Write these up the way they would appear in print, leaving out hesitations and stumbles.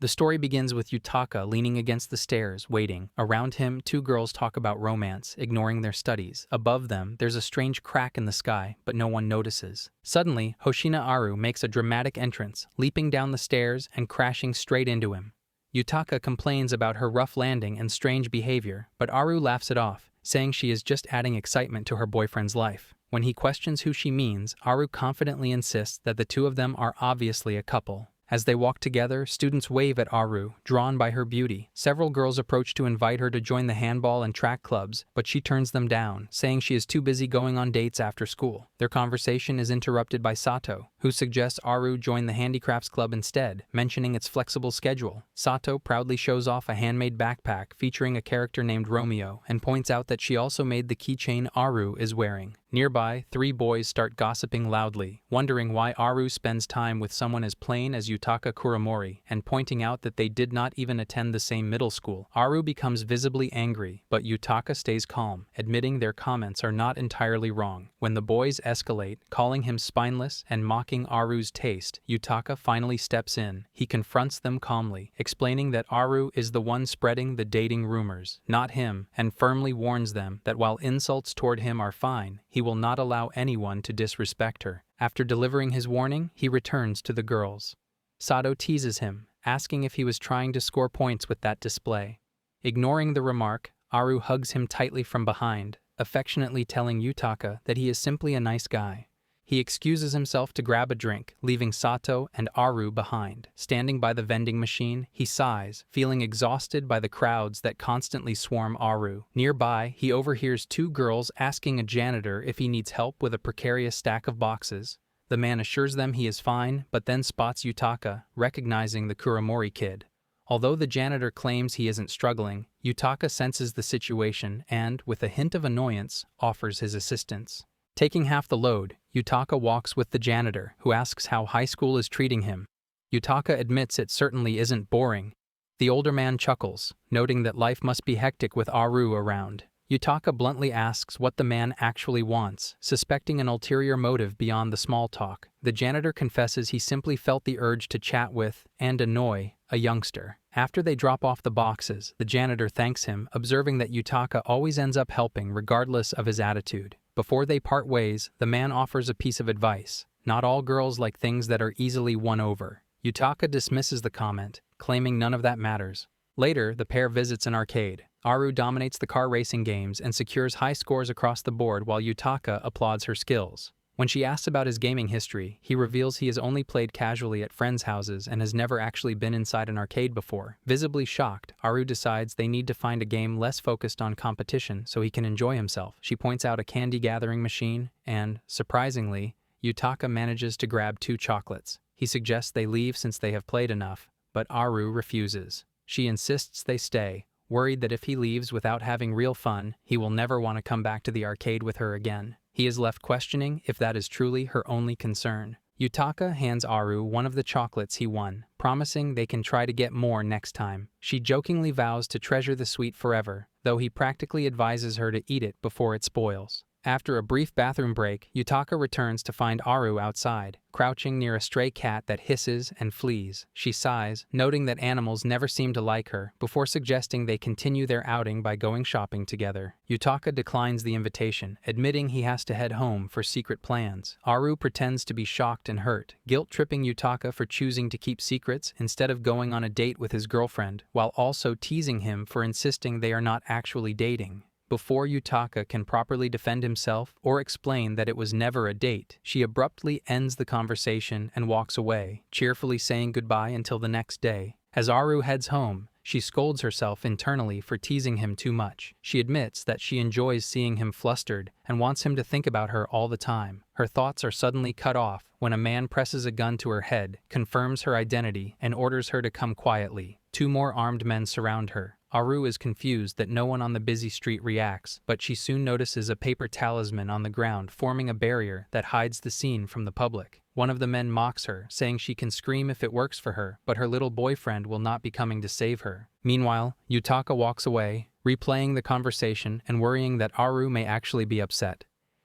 The story begins with Yutaka leaning against the stairs, waiting. Around him, two girls talk about romance, ignoring their studies. Above them, there's a strange crack in the sky, but no one notices. Suddenly, Hoshina Aru makes a dramatic entrance, leaping down the stairs and crashing straight into him. Yutaka complains about her rough landing and strange behavior, but Aru laughs it off, saying she is just adding excitement to her boyfriend's life. When he questions who she means, Aru confidently insists that the two of them are obviously a couple. As they walk together, students wave at Aru, drawn by her beauty. Several girls approach to invite her to join the handball and track clubs, but she turns them down, saying she is too busy going on dates after school. Their conversation is interrupted by Sato, who suggests Aru join the handicrafts club instead, mentioning its flexible schedule. Sato proudly shows off a handmade backpack featuring a character named Romeo and points out that she also made the keychain Aru is wearing. Nearby, three boys start gossiping loudly, wondering why Aru spends time with someone as plain as Yutaka Kuramori, and pointing out that they did not even attend the same middle school. Aru becomes visibly angry, but Yutaka stays calm, admitting their comments are not entirely wrong. When the boys escalate, calling him spineless and mocking Aru's taste, Yutaka finally steps in. He confronts them calmly, explaining that Aru is the one spreading the dating rumors, not him, and firmly warns them that while insults toward him are fine, he will not allow anyone to disrespect her. After delivering his warning, he returns to the girls. Sato teases him, asking if he was trying to score points with that display. Ignoring the remark, Aru hugs him tightly from behind, affectionately telling Yutaka that he is simply a nice guy. He excuses himself to grab a drink, leaving Sato and Aru behind. Standing by the vending machine, he sighs, feeling exhausted by the crowds that constantly swarm Aru. Nearby, he overhears two girls asking a janitor if he needs help with a precarious stack of boxes. The man assures them he is fine, but then spots Yutaka, recognizing the Kuramori kid. Although the janitor claims he isn't struggling, Yutaka senses the situation and, with a hint of annoyance, offers his assistance. Taking half the load, Yutaka walks with the janitor, who asks how high school is treating him. Yutaka admits it certainly isn't boring. The older man chuckles, noting that life must be hectic with Aru around. Yutaka bluntly asks what the man actually wants, suspecting an ulterior motive beyond the small talk. The janitor confesses he simply felt the urge to chat with, and annoy, a youngster. After they drop off the boxes, the janitor thanks him, observing that Yutaka always ends up helping regardless of his attitude. Before they part ways, the man offers a piece of advice. Not all girls like things that are easily won over. Yutaka dismisses the comment, claiming none of that matters. Later, the pair visits an arcade. Aru dominates the car racing games and secures high scores across the board while Yutaka applauds her skills. When she asks about his gaming history, he reveals he has only played casually at friends' houses and has never actually been inside an arcade before. Visibly shocked, Aru decides they need to find a game less focused on competition so he can enjoy himself. She points out a candy gathering machine and, surprisingly, Yutaka manages to grab 2 chocolates. He suggests they leave since they have played enough, but Aru refuses. She insists they stay, worried that if he leaves without having real fun, he will never want to come back to the arcade with her again. He is left questioning if that is truly her only concern. Yutaka hands Aru one of the chocolates he won, promising they can try to get more next time. She jokingly vows to treasure the sweet forever, though he practically advises her to eat it before it spoils. After a brief bathroom break, Yutaka returns to find Aru outside, crouching near a stray cat that hisses and flees. She sighs, noting that animals never seem to like her, before suggesting they continue their outing by going shopping together. Yutaka declines the invitation, admitting he has to head home for secret plans. Aru pretends to be shocked and hurt, guilt-tripping Yutaka for choosing to keep secrets instead of going on a date with his girlfriend, while also teasing him for insisting they are not actually dating. Before Yutaka can properly defend himself or explain that it was never a date, she abruptly ends the conversation and walks away, cheerfully saying goodbye until the next day. As Aru heads home, she scolds herself internally for teasing him too much. She admits that she enjoys seeing him flustered and wants him to think about her all the time. Her thoughts are suddenly cut off when a man presses a gun to her head, confirms her identity, and orders her to come quietly. 2 more armed men surround her. Aru is confused that no one on the busy street reacts, but she soon notices a paper talisman on the ground forming a barrier that hides the scene from the public. One of the men mocks her, saying she can scream if it works for her, but her little boyfriend will not be coming to save her. Meanwhile, Yutaka walks away, replaying the conversation and worrying that Aru may actually be upset.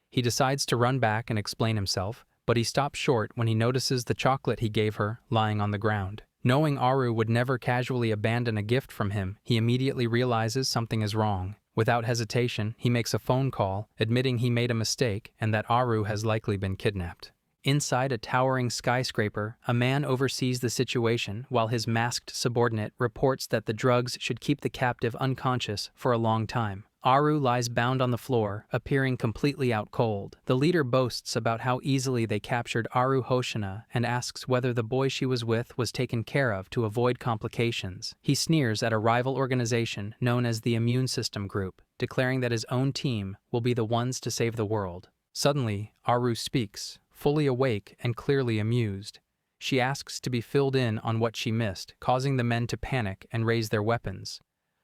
He decides to run back and explain himself, but he stops short when he notices the chocolate he gave her lying on the ground. Knowing Aru would never casually abandon a gift from him, he immediately realizes something is wrong. Without hesitation, he makes a phone call, admitting he made a mistake and that Aru has likely been kidnapped. Inside a towering skyscraper, a man oversees the situation while his masked subordinate reports that the drugs should keep the captive unconscious for a long time. Aru lies bound on the floor, appearing completely out cold. The leader boasts about how easily they captured Aru Hoshina and asks whether the boy she was with was taken care of to avoid complications. He sneers at a rival organization known as the Immune System Group, declaring that his own team will be the ones to save the world. Suddenly, Aru speaks, fully awake and clearly amused. She asks to be filled in on what she missed, causing the men to panic and raise their weapons.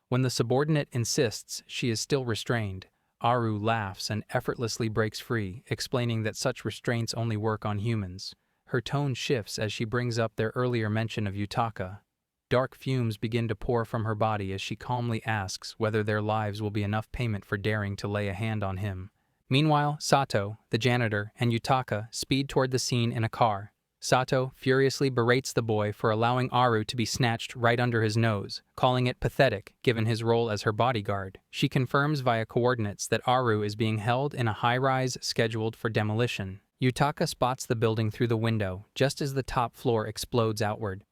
When the subordinate insists she is still restrained, Aru laughs and effortlessly breaks free, explaining that such restraints only work on humans. Her tone shifts as she brings up their earlier mention of Yutaka. Dark fumes begin to pour from her body as she calmly asks whether their lives will be enough payment for daring to lay a hand on him. Meanwhile, Sato, the janitor, and Yutaka speed toward the scene in a car. Sato furiously berates the boy for allowing Aru to be snatched right under his nose, calling it pathetic given his role as her bodyguard. She confirms via coordinates that Aru is being held in a high-rise scheduled for demolition. Yutaka spots the building through the window, just as the top floor explodes outward.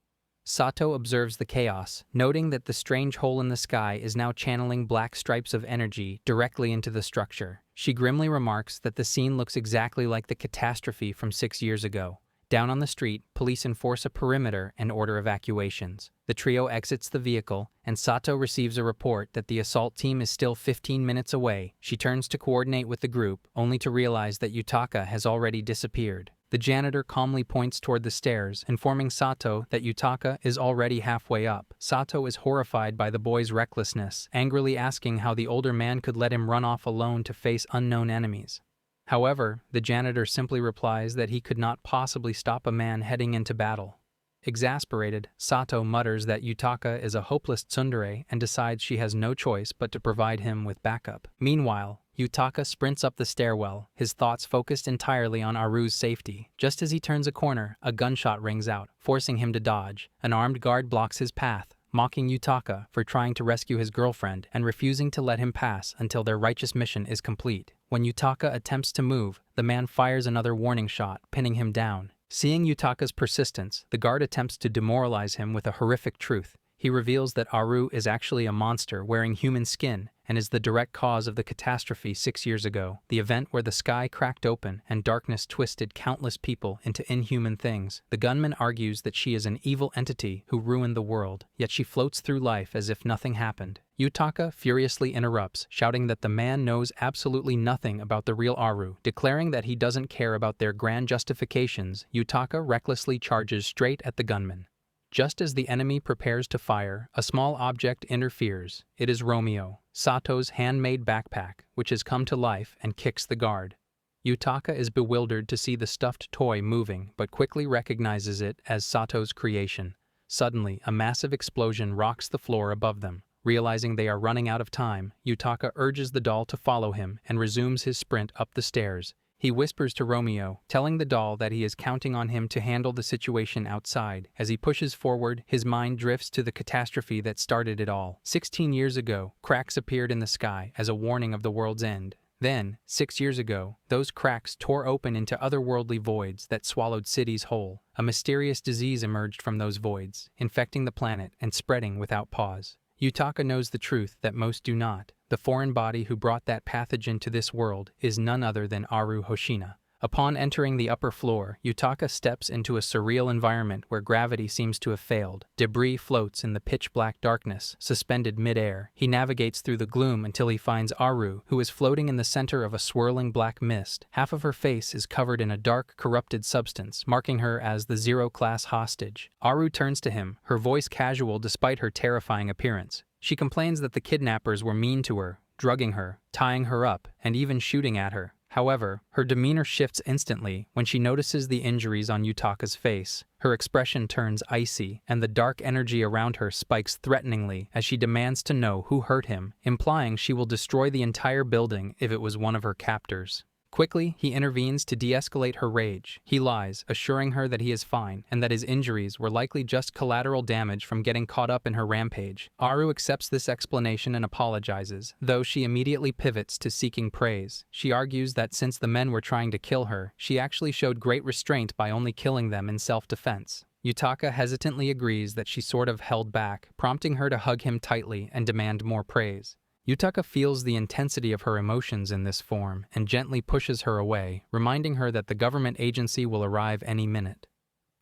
Sato observes the chaos, noting that the strange hole in the sky is now channeling black stripes of energy directly into the structure. She grimly remarks that the scene looks exactly like the catastrophe from 6 years ago. Down on the street, police enforce a perimeter and order evacuations. The trio exits the vehicle, and Sato receives a report that the assault team is still 15 minutes away. She turns to coordinate with the group, only to realize that Yutaka has already disappeared. The janitor calmly points toward the stairs, informing Sato that Yutaka is already halfway up. Sato is horrified by the boy's recklessness, angrily asking how the older man could let him run off alone to face unknown enemies. However, the janitor simply replies that he could not possibly stop a man heading into battle. Exasperated, Sato mutters that Yutaka is a hopeless tsundere and decides she has no choice but to provide him with backup. Meanwhile, Yutaka sprints up the stairwell, his thoughts focused entirely on Aru's safety. Just as he turns a corner, a gunshot rings out, forcing him to dodge. An armed guard blocks his path, mocking Yutaka for trying to rescue his girlfriend and refusing to let him pass until their righteous mission is complete. When Yutaka attempts to move, the man fires another warning shot, pinning him down. Seeing Yutaka's persistence, the guard attempts to demoralize him with a horrific truth. He reveals that Aru is actually a monster wearing human skin and is the direct cause of the catastrophe 6 years ago, the event where the sky cracked open and darkness twisted countless people into inhuman things. The gunman argues that she is an evil entity who ruined the world, yet she floats through life as if nothing happened. Yutaka furiously interrupts, shouting that the man knows absolutely nothing about the real Aru. Declaring that he doesn't care about their grand justifications, Yutaka recklessly charges straight at the gunman. Just as the enemy prepares to fire, a small object interferes. It is Romeo, Sato's handmade backpack, which has come to life and kicks the guard. Yutaka is bewildered to see the stuffed toy moving, but quickly recognizes it as Sato's creation. Suddenly, a massive explosion rocks the floor above them. Realizing they are running out of time, Yutaka urges the doll to follow him and resumes his sprint up the stairs. He whispers to Romeo, telling the doll that he is counting on him to handle the situation outside. As he pushes forward, his mind drifts to the catastrophe that started it all. 16 years ago, cracks appeared in the sky as a warning of the world's end. Then, 6 years ago, those cracks tore open into otherworldly voids that swallowed cities whole. A mysterious disease emerged from those voids, infecting the planet and spreading without pause. Yutaka knows the truth that most do not. The foreign body who brought that pathogen to this world is none other than Aru Hoshina. Upon entering the upper floor, Yutaka steps into a surreal environment where gravity seems to have failed. Debris floats in the pitch-black darkness, suspended mid-air. He navigates through the gloom until he finds Aru, who is floating in the center of a swirling black mist. Half of her face is covered in a dark, corrupted substance, marking her as the zero-class hostage. Aru turns to him, her voice casual despite her terrifying appearance. She complains that the kidnappers were mean to her, drugging her, tying her up, and even shooting at her. However, her demeanor shifts instantly when she notices the injuries on Yutaka's face. Her expression turns icy, and the dark energy around her spikes threateningly as she demands to know who hurt him, implying she will destroy the entire building if it was one of her captors. Quickly, he intervenes to de-escalate her rage. He lies, assuring her that he is fine and that his injuries were likely just collateral damage from getting caught up in her rampage. Aru accepts this explanation and apologizes, though she immediately pivots to seeking praise. She argues that since the men were trying to kill her, she actually showed great restraint by only killing them in self-defense. Yutaka hesitantly agrees that she sort of held back, prompting her to hug him tightly and demand more praise. Yutaka feels the intensity of her emotions in this form and gently pushes her away, reminding her that the government agency will arrive any minute.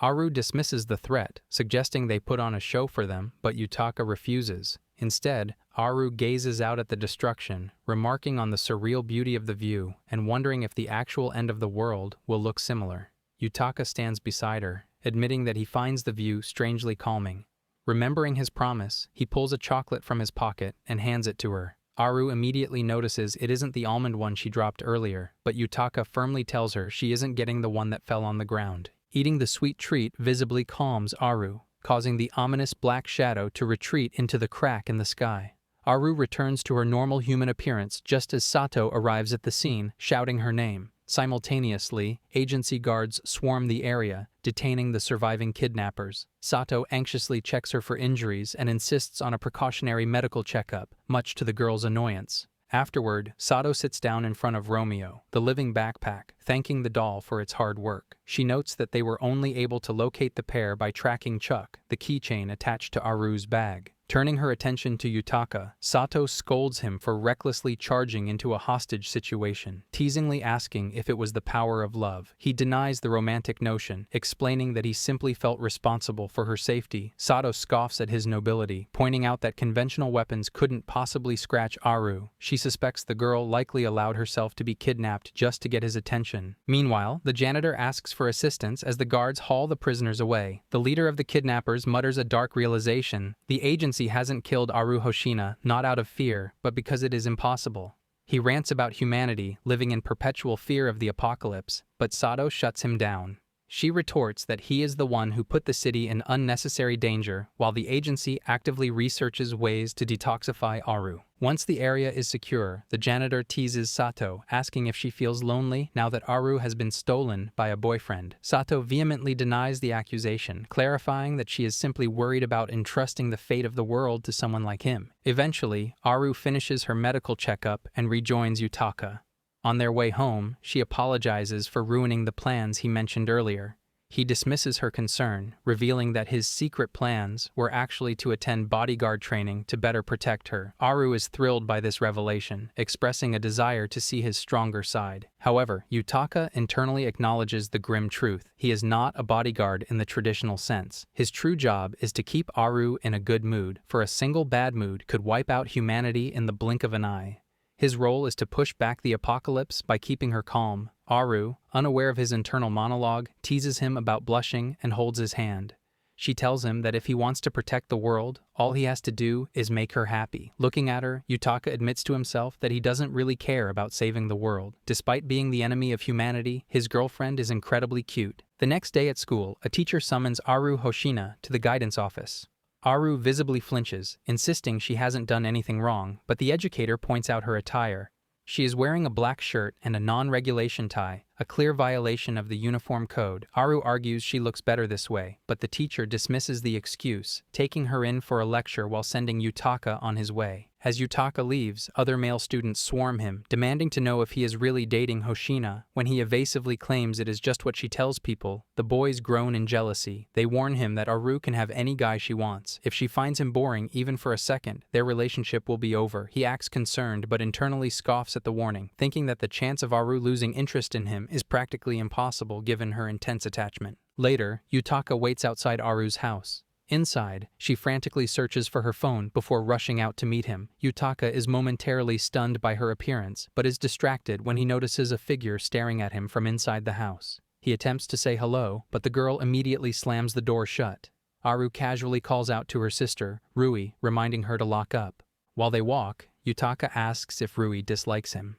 Aru dismisses the threat, suggesting they put on a show for them, but Yutaka refuses. Instead, Aru gazes out at the destruction, remarking on the surreal beauty of the view and wondering if the actual end of the world will look similar. Yutaka stands beside her, admitting that he finds the view strangely calming. Remembering his promise, he pulls a chocolate from his pocket and hands it to her. Aru immediately notices it isn't the almond one she dropped earlier, but Yutaka firmly tells her she isn't getting the one that fell on the ground. Eating the sweet treat visibly calms Aru, causing the ominous black shadow to retreat into the crack in the sky. Aru returns to her normal human appearance just as Sato arrives at the scene, shouting her name. Simultaneously, agency guards swarm the area, detaining the surviving kidnappers. Sato anxiously checks her for injuries and insists on a precautionary medical checkup, much to the girl's annoyance. Afterward, Sato sits down in front of Romeo, the living backpack, thanking the doll for its hard work. She notes that they were only able to locate the pair by tracking Chuck, the keychain attached to Aru's bag. Turning her attention to Yutaka, Sato scolds him for recklessly charging into a hostage situation, teasingly asking if it was the power of love. He denies the romantic notion, explaining that he simply felt responsible for her safety. Sato scoffs at his nobility, pointing out that conventional weapons couldn't possibly scratch Aru. She suspects the girl likely allowed herself to be kidnapped just to get his attention. Meanwhile, the janitor asks for assistance as the guards haul the prisoners away. The leader of the kidnappers mutters a dark realization: the agency hasn't killed Aru Hoshina, not out of fear, but because it is impossible. He rants about humanity living in perpetual fear of the apocalypse, but Sato shuts him down. She retorts that he is the one who put the city in unnecessary danger, while the agency actively researches ways to detoxify Aru. Once the area is secure, the janitor teases Sato, asking if she feels lonely now that Aru has been stolen by a boyfriend. Sato vehemently denies the accusation, clarifying that she is simply worried about entrusting the fate of the world to someone like him. Eventually, Aru finishes her medical checkup and rejoins Yutaka. On their way home, she apologizes for ruining the plans he mentioned earlier. He dismisses her concern, revealing that his secret plans were actually to attend bodyguard training to better protect her. Aru is thrilled by this revelation, expressing a desire to see his stronger side. However, Yutaka internally acknowledges the grim truth. He is not a bodyguard in the traditional sense. His true job is to keep Aru in a good mood, for a single bad mood could wipe out humanity in the blink of an eye. His role is to push back the apocalypse by keeping her calm. Aru, unaware of his internal monologue, teases him about blushing and holds his hand. She tells him that if he wants to protect the world, all he has to do is make her happy. Looking at her, Yutaka admits to himself that he doesn't really care about saving the world. Despite being the enemy of humanity, his girlfriend is incredibly cute. The next day at school, a teacher summons Aru Hoshina to the guidance office. Aru visibly flinches, insisting she hasn't done anything wrong, but the educator points out her attire. She is wearing a black shirt and a non-regulation tie, a clear violation of the uniform code. Aru argues she looks better this way, but the teacher dismisses the excuse, taking her in for a lecture while sending Yutaka on his way. As Yutaka leaves, other male students swarm him, demanding to know if he is really dating Hoshina. When he evasively claims it is just what she tells people, the boys groan in jealousy. They warn him that Aru can have any guy she wants. If she finds him boring even for a second, their relationship will be over. He acts concerned but internally scoffs at the warning, thinking that the chance of Aru losing interest in him is practically impossible given her intense attachment. Later, Yutaka waits outside Aru's house. Inside, she frantically searches for her phone before rushing out to meet him. Yutaka is momentarily stunned by her appearance, but is distracted when he notices a figure staring at him from inside the house. He attempts to say hello, but the girl immediately slams the door shut. Aru casually calls out to her sister, Rui, reminding her to lock up. While they walk, Yutaka asks if Rui dislikes him.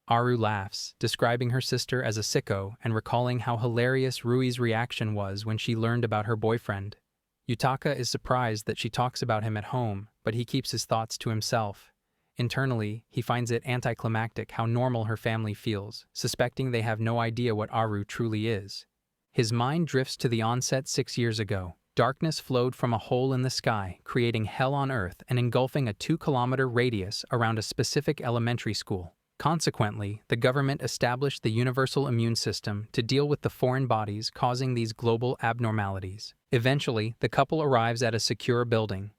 Aru laughs, describing her sister as a sicko and recalling how hilarious Rui's reaction was when she learned about her boyfriend. Yutaka is surprised that she talks about him at home, but he keeps his thoughts to himself. Internally, he finds it anticlimactic how normal her family feels, suspecting they have no idea what Aru truly is. His mind drifts to the onset 6 years ago. Darkness flowed from a hole in the sky, creating hell on Earth and engulfing a 2-kilometer radius around a specific elementary school. Consequently, the government established the universal immune system to deal with the foreign bodies causing these global abnormalities. Eventually, the couple arrives at a secure building.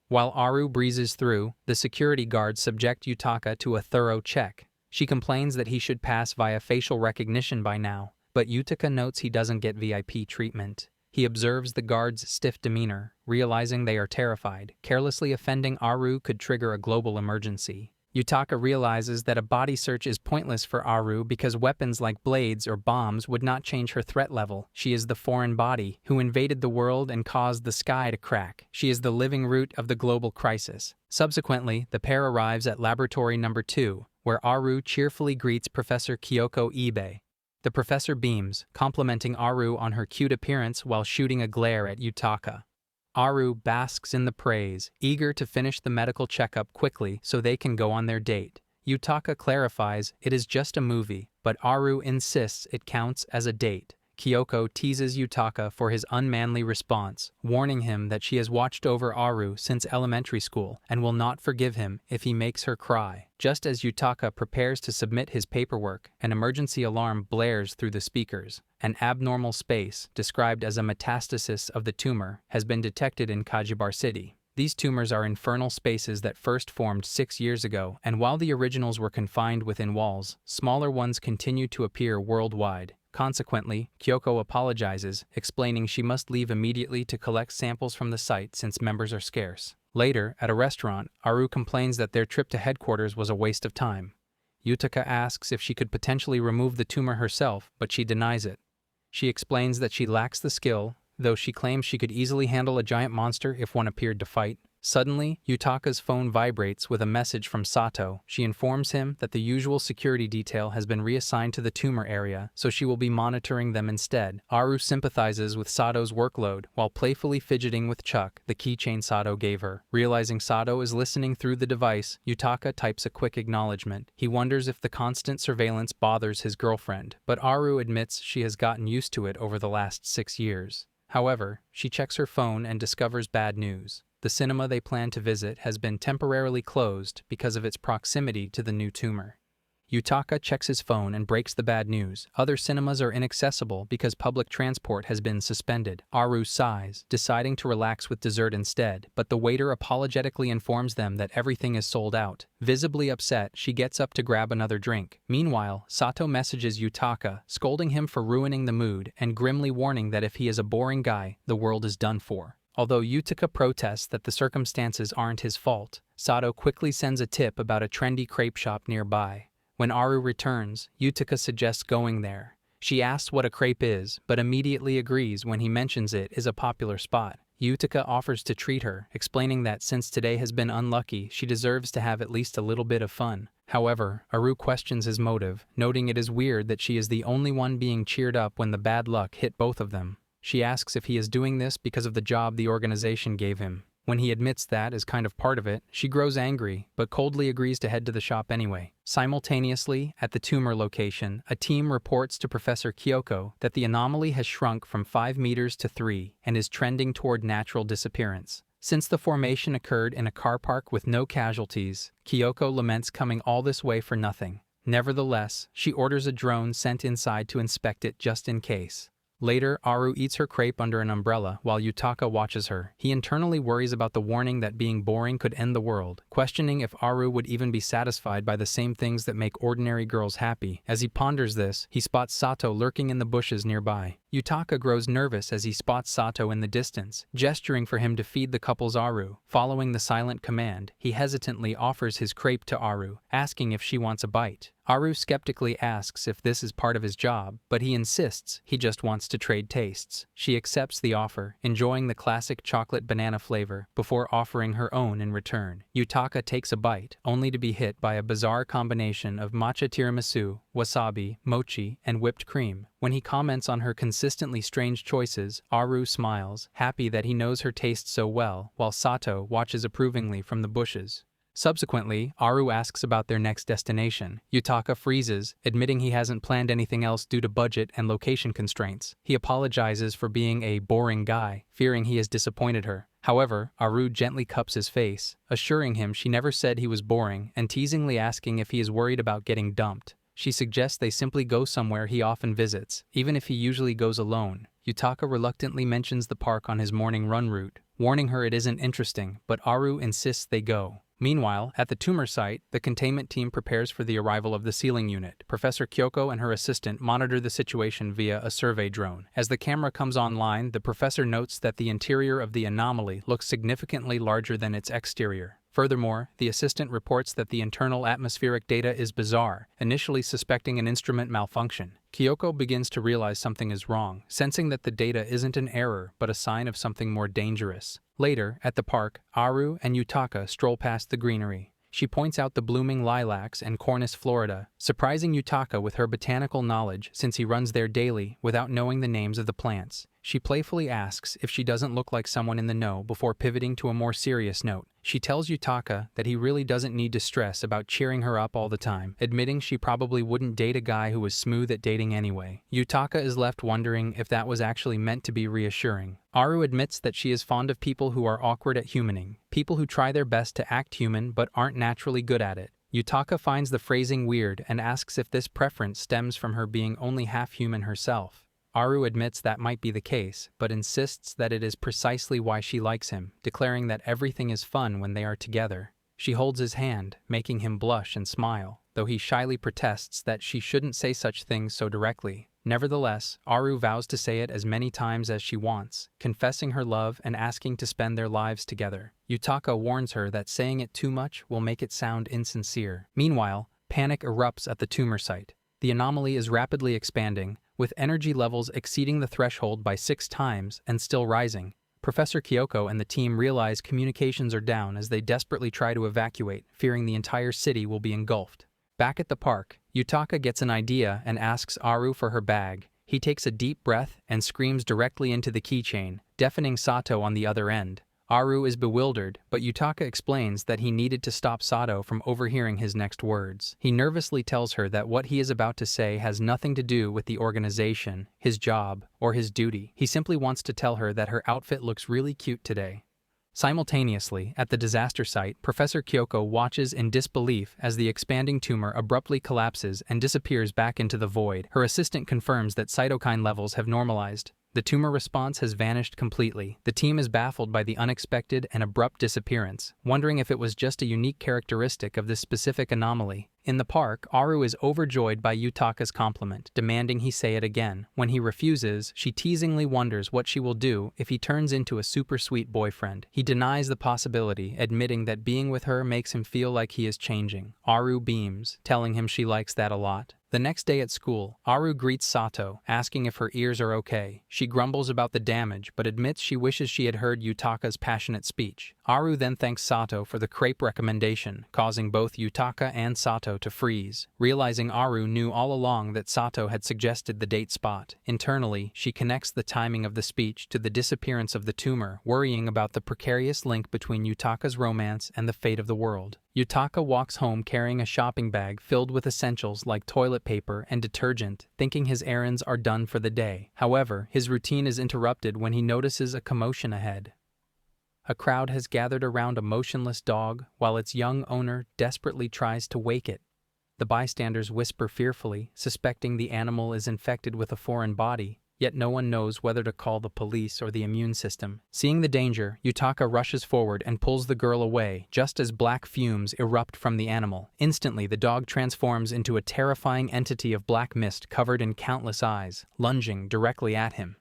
While Aru breezes through, the security guards subject Yutaka to a thorough check. She complains that he should pass via facial recognition by now, but Yutaka notes he doesn't get VIP treatment. He observes the guards' stiff demeanor, realizing they are terrified. Carelessly offending Aru could trigger a global emergency. Yutaka realizes that a body search is pointless for Aru because weapons like blades or bombs would not change her threat level. She is the foreign body who invaded the world and caused the sky to crack. She is the living root of the global crisis. Subsequently, the pair arrives at Laboratory Number 2, where Aru cheerfully greets Professor Kyoko Ibe. The professor beams, complimenting Aru on her cute appearance while shooting a glare at Yutaka. Aru basks in the praise, eager to finish the medical checkup quickly so they can go on their date. Yutaka clarifies it is just a movie, but Aru insists it counts as a date. Kyoko teases Yutaka for his unmanly response, warning him that she has watched over Aru since elementary school and will not forgive him if he makes her cry. Just as Yutaka prepares to submit his paperwork, an emergency alarm blares through the speakers. An abnormal space, described as a metastasis of the tumor, has been detected in Kajibar City. These tumors are infernal spaces that first formed 6 years ago, and while the originals were confined within walls, smaller ones continue to appear worldwide. Consequently, Kyoko apologizes, explaining she must leave immediately to collect samples from the site since members are scarce. Later, at a restaurant, Aru complains that their trip to headquarters was a waste of time. Yutaka asks if she could potentially remove the tumor herself, but she denies it. She explains that she lacks the skill, though she claims she could easily handle a giant monster if one appeared to fight. Suddenly, Yutaka's phone vibrates with a message from Sato. She informs him that the usual security detail has been reassigned to the tumor area, so she will be monitoring them instead. Aru sympathizes with Sato's workload while playfully fidgeting with Chuck, the keychain Sato gave her. Realizing Sato is listening through the device, Yutaka types a quick acknowledgement. He wonders if the constant surveillance bothers his girlfriend, but Aru admits she has gotten used to it over the last 6 years. However, she checks her phone and discovers bad news. The cinema they plan to visit has been temporarily closed because of its proximity to the new tumor. Yutaka checks his phone and breaks the bad news. Other cinemas are inaccessible because public transport has been suspended. Aru sighs, deciding to relax with dessert instead, but the waiter apologetically informs them that everything is sold out. Visibly upset, she gets up to grab another drink. Meanwhile, Sato messages Yutaka, scolding him for ruining the mood and grimly warning that if he is a boring guy, the world is done for. Although Yutaka protests that the circumstances aren't his fault, Sato quickly sends a tip about a trendy crepe shop nearby. When Aru returns, Yutaka suggests going there. She asks what a crepe is, but immediately agrees when he mentions it is a popular spot. Yutaka offers to treat her, explaining that since today has been unlucky, she deserves to have at least a little bit of fun. However, Aru questions his motive, noting it is weird that she is the only one being cheered up when the bad luck hit both of them. She asks if he is doing this because of the job the organization gave him. When he admits that is kind of part of it, she grows angry, but coldly agrees to head to the shop anyway. Simultaneously, at the tumor location, a team reports to Professor Kyoko that the anomaly has shrunk from 5 meters to 3 and is trending toward natural disappearance. Since the formation occurred in a car park with no casualties, Kyoko laments coming all this way for nothing. Nevertheless, she orders a drone sent inside to inspect it just in case. Later, Aru eats her crepe under an umbrella while Yutaka watches her. He internally worries about the warning that being boring could end the world, questioning if Aru would even be satisfied by the same things that make ordinary girls happy. As he ponders this, he spots Sato lurking in the bushes nearby. Yutaka grows nervous as he spots Sato in the distance, gesturing for him to feed the couple's Aru. Following the silent command, he hesitantly offers his crepe to Aru, asking if she wants a bite. Aru skeptically asks if this is part of his job, but he insists he just wants to trade tastes. She accepts the offer, enjoying the classic chocolate banana flavor, before offering her own in return. Yutaka takes a bite, only to be hit by a bizarre combination of matcha tiramisu, wasabi, mochi, and whipped cream. When he comments on her consistently strange choices, Aru smiles, happy that he knows her taste so well, while Sato watches approvingly from the bushes. Subsequently, Aru asks about their next destination. Yutaka freezes, admitting he hasn't planned anything else due to budget and location constraints. He apologizes for being a boring guy, fearing he has disappointed her. However, Aru gently cups his face, assuring him she never said he was boring and teasingly asking if he is worried about getting dumped. She suggests they simply go somewhere he often visits, even if he usually goes alone. Yutaka reluctantly mentions the park on his morning run route, warning her it isn't interesting, but Aru insists they go. Meanwhile, at the tumor site, the containment team prepares for the arrival of the sealing unit. Professor Kyoko and her assistant monitor the situation via a survey drone. As the camera comes online, the professor notes that the interior of the anomaly looks significantly larger than its exterior. Furthermore, the assistant reports that the internal atmospheric data is bizarre, initially suspecting an instrument malfunction. Kyoko begins to realize something is wrong, sensing that the data isn't an error but a sign of something more dangerous. Later, at the park, Aru and Yutaka stroll past the greenery. She points out the blooming lilacs and Cornus florida, surprising Yutaka with her botanical knowledge since he runs there daily without knowing the names of the plants. She playfully asks if she doesn't look like someone in the know before pivoting to a more serious note. She tells Yutaka that he really doesn't need to stress about cheering her up all the time, admitting she probably wouldn't date a guy who was smooth at dating anyway. Yutaka is left wondering if that was actually meant to be reassuring. Aru admits that she is fond of people who are awkward at humaning, people who try their best to act human but aren't naturally good at it. Yutaka finds the phrasing weird and asks if this preference stems from her being only half human herself. Aru admits that might be the case, but insists that it is precisely why she likes him, declaring that everything is fun when they are together. She holds his hand, making him blush and smile, though he shyly protests that she shouldn't say such things so directly. Nevertheless, Aru vows to say it as many times as she wants, confessing her love and asking to spend their lives together. Yutaka warns her that saying it too much will make it sound insincere. Meanwhile, panic erupts at the tumor site. The anomaly is rapidly expanding, with energy levels exceeding the threshold by 6 times and still rising. Professor Kyoko and the team realize communications are down as they desperately try to evacuate, fearing the entire city will be engulfed. Back at the park, Yutaka gets an idea and asks Aru for her bag. He takes a deep breath and screams directly into the keychain, deafening Sato on the other end. Aru is bewildered, but Yutaka explains that he needed to stop Sato from overhearing his next words. He nervously tells her that what he is about to say has nothing to do with the organization, his job, or his duty. He simply wants to tell her that her outfit looks really cute today. Simultaneously, at the disaster site, Professor Kyoko watches in disbelief as the expanding tumor abruptly collapses and disappears back into the void. Her assistant confirms that cytokine levels have normalized. The tumor response has vanished completely. The team is baffled by the unexpected and abrupt disappearance, wondering if it was just a unique characteristic of this specific anomaly. In the park, Aru is overjoyed by Yutaka's compliment, demanding he say it again. When he refuses, she teasingly wonders what she will do if he turns into a super sweet boyfriend. He denies the possibility, admitting that being with her makes him feel like he is changing. Aru beams, telling him she likes that a lot. The next day at school, Aru greets Sato, asking if her ears are okay. She grumbles about the damage, but admits she wishes she had heard Yutaka's passionate speech. Aru then thanks Sato for the crepe recommendation, causing both Yutaka and Sato to freeze. Realizing Aru knew all along that Sato had suggested the date spot. Internally, she connects the timing of the speech to the disappearance of the tumor, worrying about the precarious link between Yutaka's romance and the fate of the world. Yutaka walks home carrying a shopping bag filled with essentials like toilet paper and detergent, thinking his errands are done for the day. However, his routine is interrupted when he notices a commotion ahead. A crowd has gathered around a motionless dog while its young owner desperately tries to wake it. The bystanders whisper fearfully, suspecting the animal is infected with a foreign body. Yet no one knows whether to call the police or the immune system. Seeing the danger, Yutaka rushes forward and pulls the girl away, just as black fumes erupt from the animal. Instantly, the dog transforms into a terrifying entity of black mist covered in countless eyes, lunging directly at him.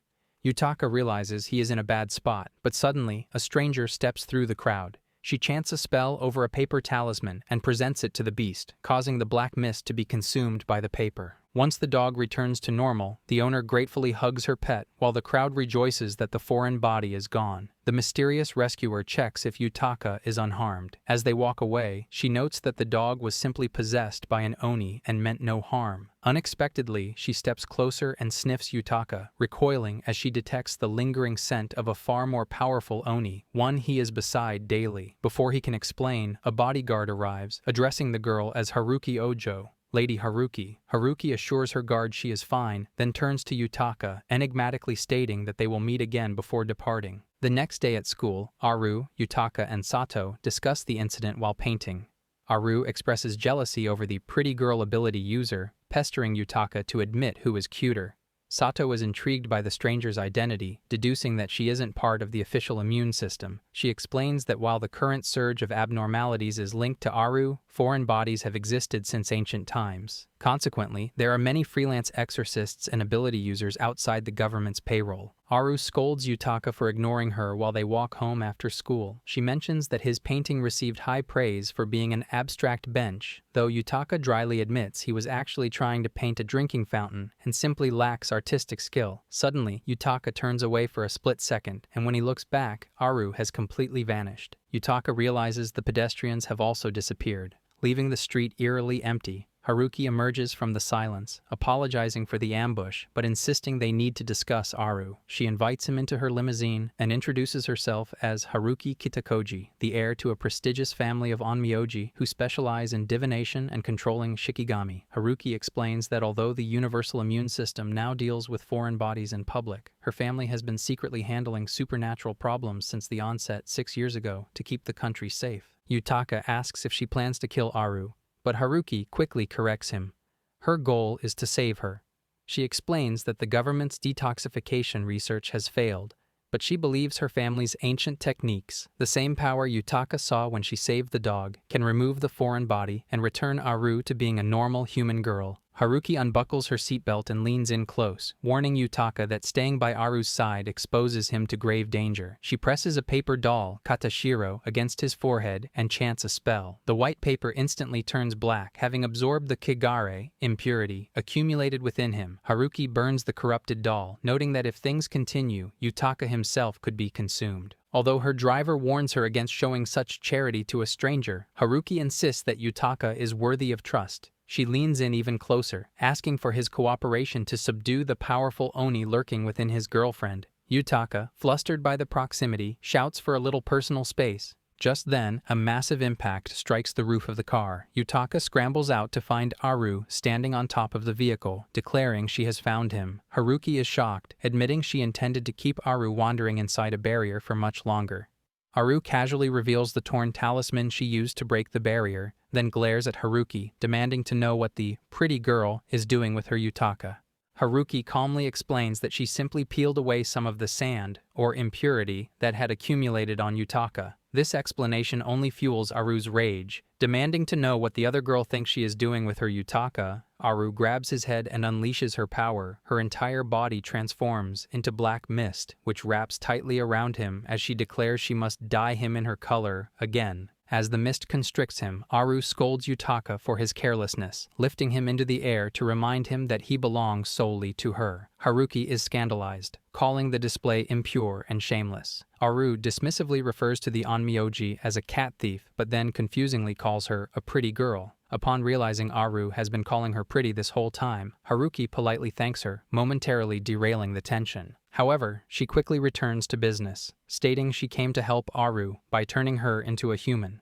Yutaka realizes he is in a bad spot, but suddenly, a stranger steps through the crowd. She chants a spell over a paper talisman and presents it to the beast, causing the black mist to be consumed by the paper. Once the dog returns to normal, the owner gratefully hugs her pet while the crowd rejoices that the foreign body is gone. The mysterious rescuer checks if Yutaka is unharmed. As they walk away, she notes that the dog was simply possessed by an oni and meant no harm. Unexpectedly, she steps closer and sniffs Yutaka, recoiling as she detects the lingering scent of a far more powerful oni, one he is beside daily. Before he can explain, a bodyguard arrives, addressing the girl as Haruki Ojo. Lady Haruki. Haruki assures her guard she is fine, then turns to Yutaka, enigmatically stating that they will meet again before departing. The next day at school, Aru, Yutaka, and Sato discuss the incident while painting. Aru expresses jealousy over the pretty girl ability user, pestering Yutaka to admit who is cuter. Sato is intrigued by the stranger's identity, deducing that she isn't part of the official immune system. She explains that while the current surge of abnormalities is linked to Aru, foreign bodies have existed since ancient times. Consequently, there are many freelance exorcists and ability users outside the government's payroll. Aru scolds Yutaka for ignoring her while they walk home after school. She mentions that his painting received high praise for being an abstract bench, though Yutaka dryly admits he was actually trying to paint a drinking fountain and simply lacks artistic skill. Suddenly, Yutaka turns away for a split second, and when he looks back, Aru has completely vanished. Yutaka realizes the pedestrians have also disappeared, leaving the street eerily empty. Haruki emerges from the silence, apologizing for the ambush, but insisting they need to discuss Aru. She invites him into her limousine and introduces herself as Haruki Kitakoji, the heir to a prestigious family of onmyoji who specialize in divination and controlling shikigami. Haruki explains that although the universal immune system now deals with foreign bodies in public, her family has been secretly handling supernatural problems since the onset 6 years ago to keep the country safe. Yutaka asks if she plans to kill Aru, but Haruki quickly corrects him. Her goal is to save her. She explains that the government's detoxification research has failed, but she believes her family's ancient techniques, the same power Yutaka saw when she saved the dog, can remove the foreign body and return Aru to being a normal human girl. Haruki unbuckles her seatbelt and leans in close, warning Yutaka that staying by Aru's side exposes him to grave danger. She presses a paper doll, Katashiro, against his forehead and chants a spell. The white paper instantly turns black, having absorbed the kigare, impurity, accumulated within him. Haruki burns the corrupted doll, noting that if things continue, Yutaka himself could be consumed. Although her driver warns her against showing such charity to a stranger, Haruki insists that Yutaka is worthy of trust. She leans in even closer, asking for his cooperation to subdue the powerful oni lurking within his girlfriend. Yutaka, flustered by the proximity, shouts for a little personal space. Just then, a massive impact strikes the roof of the car. Yutaka scrambles out to find Aru standing on top of the vehicle, declaring she has found him. Haruki is shocked, admitting she intended to keep Aru wandering inside a barrier for much longer. Aru casually reveals the torn talisman she used to break the barrier, then glares at Haruki, demanding to know what the pretty girl is doing with her Yutaka. Haruki calmly explains that she simply peeled away some of the sand, or impurity, that had accumulated on Yutaka. This explanation only fuels Aru's rage. Demanding to know what the other girl thinks she is doing with her Yutaka, Aru grabs his head and unleashes her power. Her entire body transforms into black mist, which wraps tightly around him as she declares she must dye him in her color again. As the mist constricts him, Aru scolds Yutaka for his carelessness, lifting him into the air to remind him that he belongs solely to her. Haruki is scandalized, calling the display impure and shameless. Aru dismissively refers to the onmyoji as a cat thief, but then confusingly calls her a pretty girl. Upon realizing Aru has been calling her pretty this whole time, Haruki politely thanks her, momentarily derailing the tension. However, she quickly returns to business, stating she came to help Aru by turning her into a human.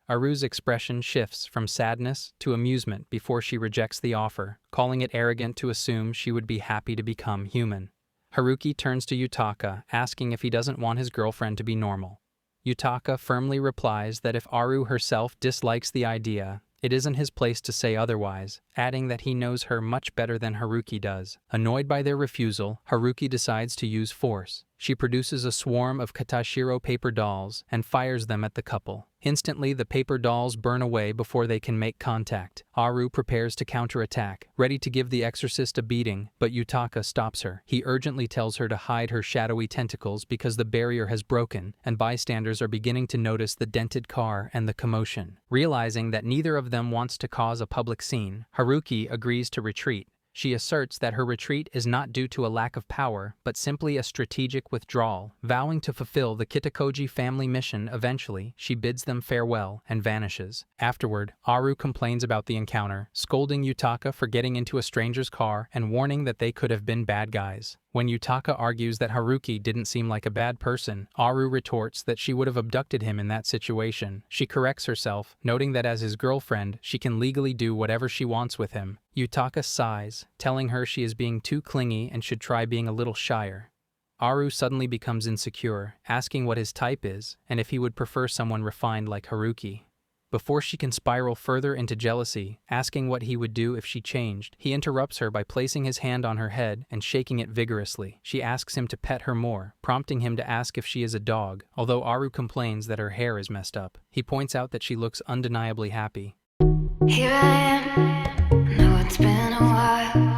Aru's expression shifts from sadness to amusement before she rejects the offer, calling it arrogant to assume she would be happy to become human. Haruki turns to Yutaka, asking if he doesn't want his girlfriend to be normal. Yutaka firmly replies that if Aru herself dislikes the idea, it isn't his place to say otherwise, adding that he knows her much better than Haruki does. Annoyed by their refusal, Haruki decides to use force. She produces a swarm of Katashiro paper dolls and fires them at the couple. Instantly, the paper dolls burn away before they can make contact. Aru prepares to counterattack, ready to give the exorcist a beating, but Yutaka stops her. He urgently tells her to hide her shadowy tentacles because the barrier has broken, and bystanders are beginning to notice the dented car and the commotion. Realizing that neither of them wants to cause a public scene, Haruki agrees to retreat. She asserts that her retreat is not due to a lack of power, but simply a strategic withdrawal. Vowing to fulfill the Kitakoji family mission eventually, she bids them farewell and vanishes. Afterward, Aru complains about the encounter, scolding Yutaka for getting into a stranger's car and warning that they could have been bad guys. When Yutaka argues that Haruki didn't seem like a bad person, Aru retorts that she would have abducted him in that situation. She corrects herself, noting that as his girlfriend, she can legally do whatever she wants with him. Yutaka sighs, telling her she is being too clingy and should try being a little shyer. Aru suddenly becomes insecure, asking what his type is and if he would prefer someone refined like Haruki. Before she can spiral further into jealousy, asking what he would do if she changed, he interrupts her by placing his hand on her head and shaking it vigorously. She asks him to pet her more, prompting him to ask if she is a dog, although Aru complains that her hair is messed up. He points out that she looks undeniably happy. Here I am, know it's been a while.